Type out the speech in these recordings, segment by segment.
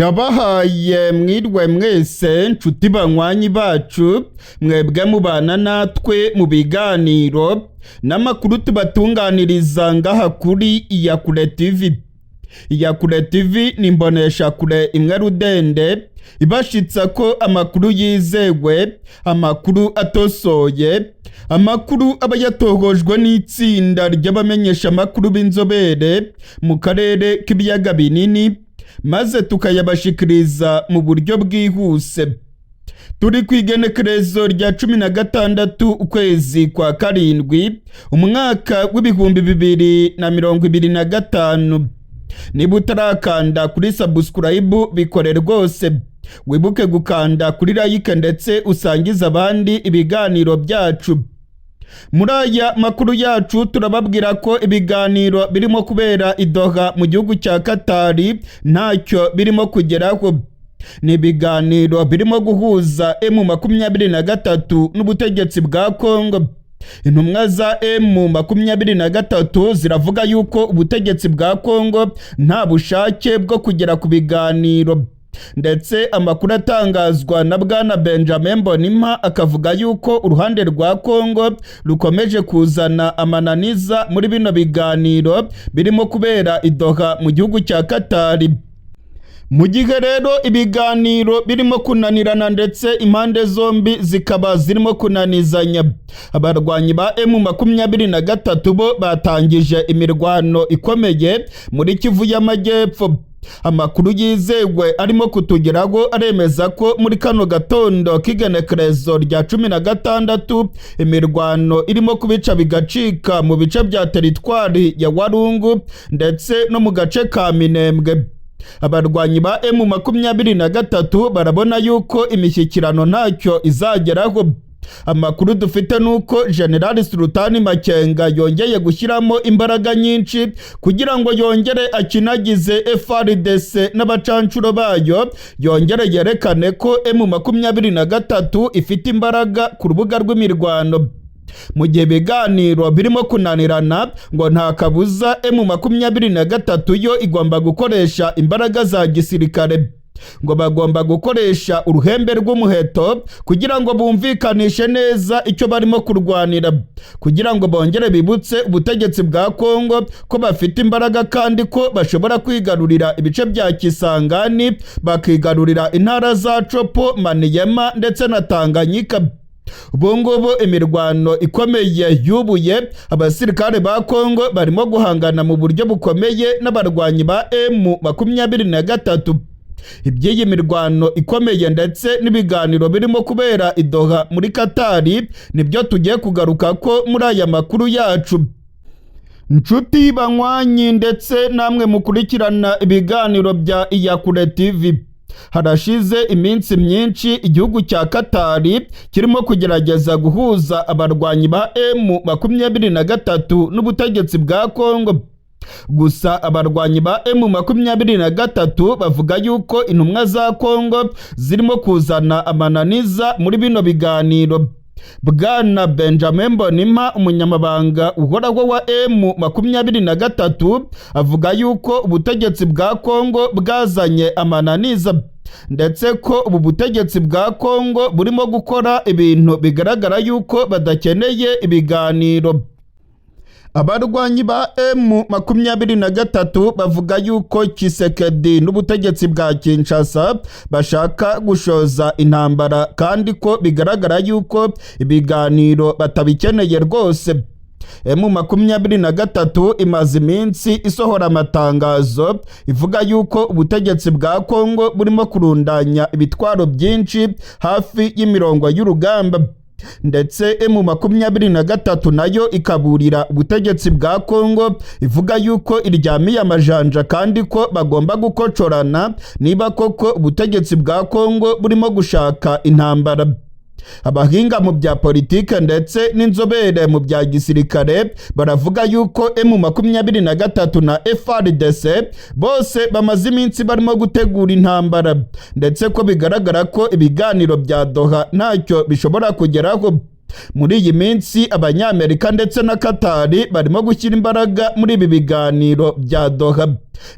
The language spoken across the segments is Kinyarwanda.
Ndabahaye mwirwe mwese nshuti banywanyi bacu mwebwe mubana natwe mu biganiro n'amakuru tubatunganiriza ngaha kuri Iyakure TV. Iyakure TV ni imbonesha kure imwe rudende ibashitsa ko amakuru yizewe, amakuru atosoye, amakuru aba yatohojwe n'itsinda ry'abamenyesha amakuru b'inzobere mu karere k'ibiyaga binini, maze tukayabashikiriza mu buryo bwihuse. Turi kwigenekerezo rya 16 ukwezi kwa karindwi umwaka w'ibihumbi 2025. Niba utarakanda kuri subscribe bikore rwose, wibuke gukanda kuri like ndetse usangiza abandi ibiganiro byacu. Muri aya makuru yacu turababwira ko ibiganiro birimo kubera i Doha mu gihugu cya Katari ntacyo birimo kugeraho. Ni ibiganiro birimo guhuza M23 n'ubutegetsi bwa Kongo. Intumwa za M23 ziravuga yuko ubutegetsi bwa Kongo nta bushake bwo kugera ku biganiro, ndetse amakuru atangazwa na bwana Benjamin Mbonimpa akavuga yuko uruhande rwa Kongo rukomeje kuzana amananiza muri bino biganiro birimo kubera i Doha mu gihugu cya Katari. Mu gihe rero ibiganiro birimo kunanirana ndetse impande zombi zikaba zirimo kunanizanya, abarwanyi ba M23 bo batangije imirwano ikomeye muri Kivu y'Amajyepfo. Amakuru yizewe arimo kutugeraho aremeza ko muri kano gatondo k'igenekerezo rya 16 imirwano irimo kubica bigacika mu bice bya teritwari ya Walungu ndetse no mu gace ka Minembwe. Abarwanyi ba M23 barabona yuko imishyikirano ntacyo izageraho. Amakuru dufite nuko General Sultani Makenga yongeye gushyiramo imbaraga nyinshi kugira ngo yongere akinagize FARDC n'abacancuro bayo, yongere yerekane ko M23 ifite imbaraga ku rubuga rw'imirwano. Mu gihe ibiganiro birimo kunanirana, ngo nta kabuza M23 yo igomba gukoresha imbaraga za gisirikare. Ngo bagomba gukoresha uruhembe rw'umuheto kugira ngo bumvikanishe neza icyo barimo kurwanira, kugira ngo bongere bibutse ubutegetsi bwa Kongo ko bafite imbaraga kandi ko bashobora kwigarurira ibice bya Kisangani, bakigarurira intara za Chopo, Maniema ndetse na Tanganyika. Ubungubu imirwano ikomeye yubuye, abasirikare ba Kongo barimo guhangana mu buryo bukomeye n'abarwanyi ba M23. Iby'iyi mirwano ikomeye ndetse n'ibiganiro birimo kubera i Doha muri Katari nibyo tugiye kugaruka ko muri aya makuru yacu. Nshuti banywanyi ndetse namwe mukurikirana ibiganiro bya Iyakure TV, harashize iminsi myinshi igihugu cya Katari kirimo kugerageza guhuza abarwanyi ba M23 n'ubutegetsi bwa Kongo. Gusa abarwanyi ba M23 bavuga yuko intumwa za Kongo zirimo kuzana amananiza muri bino biganiro. Bwana Benjamin Mbonimpa, umunyamabanga uhoraho wa M23, avuga yuko ubutegetsi bwa Kongo bwazanye amananiza, ndetse ko ubu butegetsi bwa Kongo burimo gukora ibintu bigaragara yuko badakeneye ibiganiro. Abarwanyi ba M23 bavuga yuko Tshisekedi n'ubutegetsi bwa Kinshasa bashaka gushoza intambara kandi ko bigaragara yuko ibiganiro batabikeneye rwose. M23 imaze iminsi isohora amatangazo ivuga yuko ubutegetsi bwa Kongo burimo kurundanya ibitwaro byinshi hafi y'imirongo y'urugamba, ndetse M23 nayo ikaburira ubutegetsi bwa Kongo ivuga yuko iryamiye amajanja kandi ko bagomba gukocorana niba koko ubutegetsi bwa Kongo burimo gushaka intambara. Abahinga mu bya politike ndetse n'inzobere mu bya gisirikare baravuga yuko M23 na FARDC bose bamaze iminsi barimo gutegura intambara, ndetse ko bigaragara ko ibiganiro bya Doha ntacyo bishobora kugeraho. muri iyi minsi abanyamerika ndetse na Katari barimo gushyira imbaraga muri ibi biganiro bya Doha,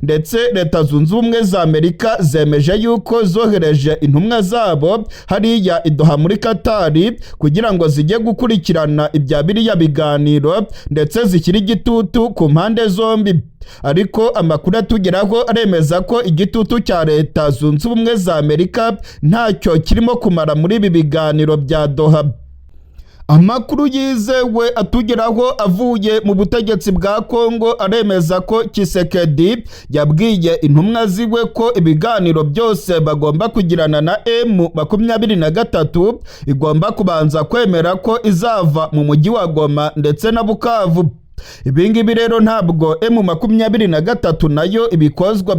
ndetse leta zunze ubumwe za Amerika zemeje yuko zohereje intumwa zabo hariya i Doha muri Katari kugira ngo zijye gukurikirana ibya biriya biganiro ndetse zishyire igitutu ku mpande zombi. Ariko amakuru atugeraho aremeza ko igitutu cya leta zunze ubumwe za Amerika ntacyo kirimo kumara muri ibi biganiro bya Doha. Amakuru yizewe atugeraho avuye mu butegetsi bwa Kongo aremeza ko Tshisekedi yabwiye intumwa ziwe ko ibiganiro byose bagomba kugirana na M23 igomba kubanza kwemera ko izava mu mujyi wa Goma ndetse na Bukavu. Ibingibi rero ntabwo M23 nayo ibikozwa,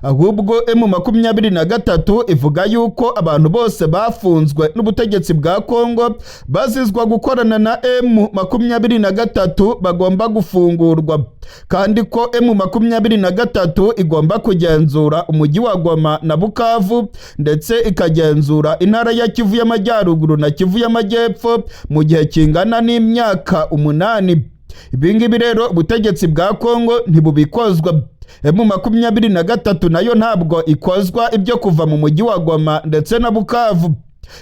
ahubwo M23 ivuga yuko abantu bose bafunzwe n'ubutegetsi bwa Kongo bazizwa gukorana na M23 bagomba gufungurwa, kandi ko M23 igomba kugenzura umujyi wa Goma na Bukavu ndetse ikagenzura intara ya Kivu y'Amajyaruguru na Kivu y'Amajyepfo mu gihe kingana n'imyaka 8. Ibingibi rero ubutegetsi bwa Kongo ntibubikozwa. M23 nayo ntabwo ikozwa ibyo kuva mu mujyi wa Goma ndetse na Bukavu.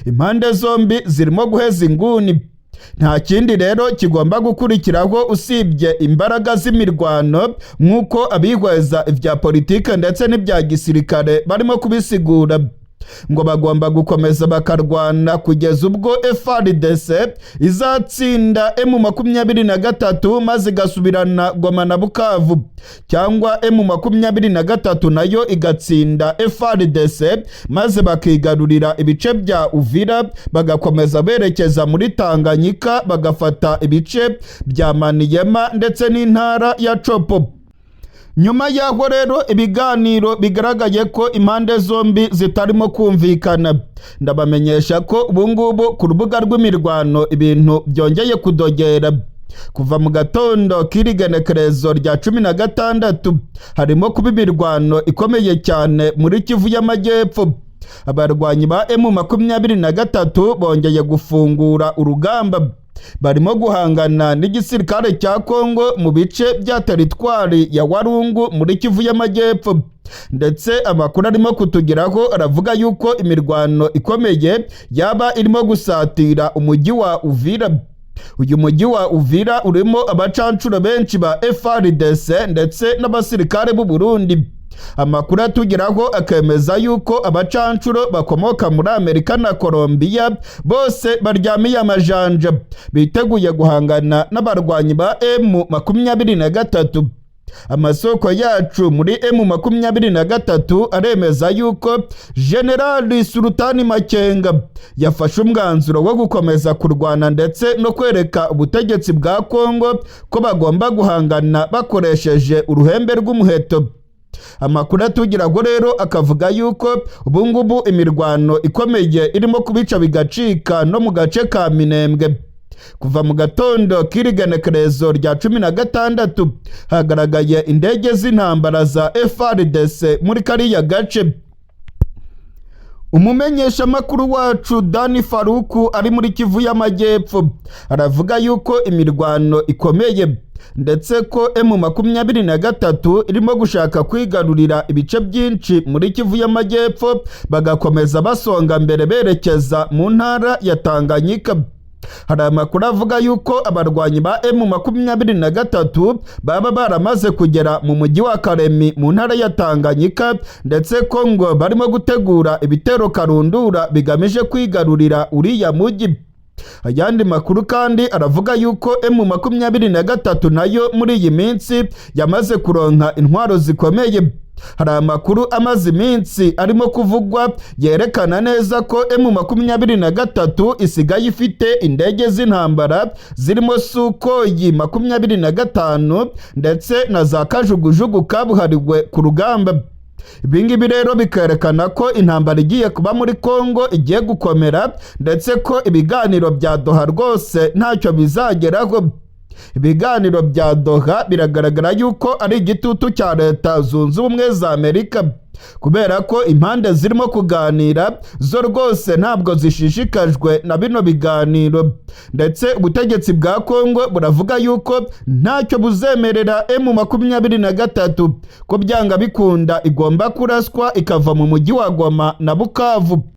Impande zombi zirimo guheza inguni. Nta kindi rero kigomba gukurikiraho usibye imbaraga z'imirwano nk'uko abihweza ibya politike ndetse n'ibya gisirikare barimo kubisigura, ngo bagomba gukomeza bakarwana kugeza ubwo FARDC izatsinda M23 maze igasubirana Goma na Bukavu, cyangwa M23 nayo igatsinda FARDC maze bakigarurira ibice bya Uvira bagakomeza berekeza muri Tanganyika bagafata ibice bya Maniema ndetse n'intara ya Chopo. Nyuma yaho rero ibiganiro bigaragaye ko impande zombi zitarimo kumvikana. Ndabamenyesha ko ubungubu ku rubuga rw'imirwano ibintu byongeye kudogera. Kuva mu gatondo k'irigenekerezo rya 16 harimo kuba imirwano ikomeye cyane muri Kivu y'Amajyepfo. Abarwanyi ba M23 bongeye gufungura urugamba, barimo guhangana n'igisirikare cya Kongo mu bice bya teritwari ya Warungu muri Kivu y'Amajyepfo, ndetse amakuru arimo kutugeraho aravuga yuko imirwano ikomeye yaba irimo gusatira umujyi wa Uvira. Uyu mujyi wa Uvira urimo abacancuro benshi ba FARDC ndetse n'abasirikare b'u Burundi. Amakuru atugeraho akemeza yuko abacancuro bakomoka muri Amerika na Colombia bose baryamiye amajanja biteguye guhangana n'abarwanyi ba M23. Amasoko yacu muri M23 aremeza yuko General Sultani Makenga yafashe umwanzuro wo gukomeza kurwana ndetse no kwereka ubutegetsi bwa Kongo ko bagomba guhangana bakoresheje uruhembe rw'umuheto. Amakuru atugeraho rero akavuga yuko ubungubu imirwano ikomeye irimo kubica bigacika no mu gace ka Minembwe. Kuva mu gatondo k'irigenekerezo rya 16 hagaragaye indege z'intambara za FARDC muri kariya gace. Umumenyesha makuru wacu Dani Faruku ari muri Kivu y'Amajyepfo aravuga yuko imirwano ikomeye ndetse ko M23 irimo gushaka kwigarurira ibice byinshi muri Kivu y'Amajyepfo bagakomeza basonga mbere berekeza mu ntara ya Tanganyika. Hari amakuru avuga yuko abarwanyi ba M23 baba baramaze kugera mu mujyi wa Karemi mu ntara ya Tanganyika, ndetse ko ngo barimo gutegura ibitero Karundura bigamije kwigarurira uriya mujyi. Ayandi makuru kandi aravuga yuko M23 nayo muri iyi minsi yamaze kuronka intwaro zikomeye. Hari amakuru amaze iminsi arimo kuvugwa yerekana neza ko M23 isigaye ifite indege z'intambara zirimo Sukoyi 25 ndetse na za kajugujugu kabuhariwe ku rugamba. Ibingibi rero bikerekana ko intambara igiye kuba muri Kongo igiye gukomera, ndetse ko ibiganiro bya Doha rwose ntacyo bizageraho. Ibiganiro bya Doha biragaragara yuko ari igitutu cya leta zunze ubumwe za Amerika. kubera ko impande zirimo kuganira zo rwose ntabwo zishishikajwe na bino biganiro, ndetse ubutegetsi bwa Kongo buravuga yuko ntacyo buzemerera M23 ko byanga bikunda igomba kuraswa ikava mu mujyi wa Goma na Bukavu.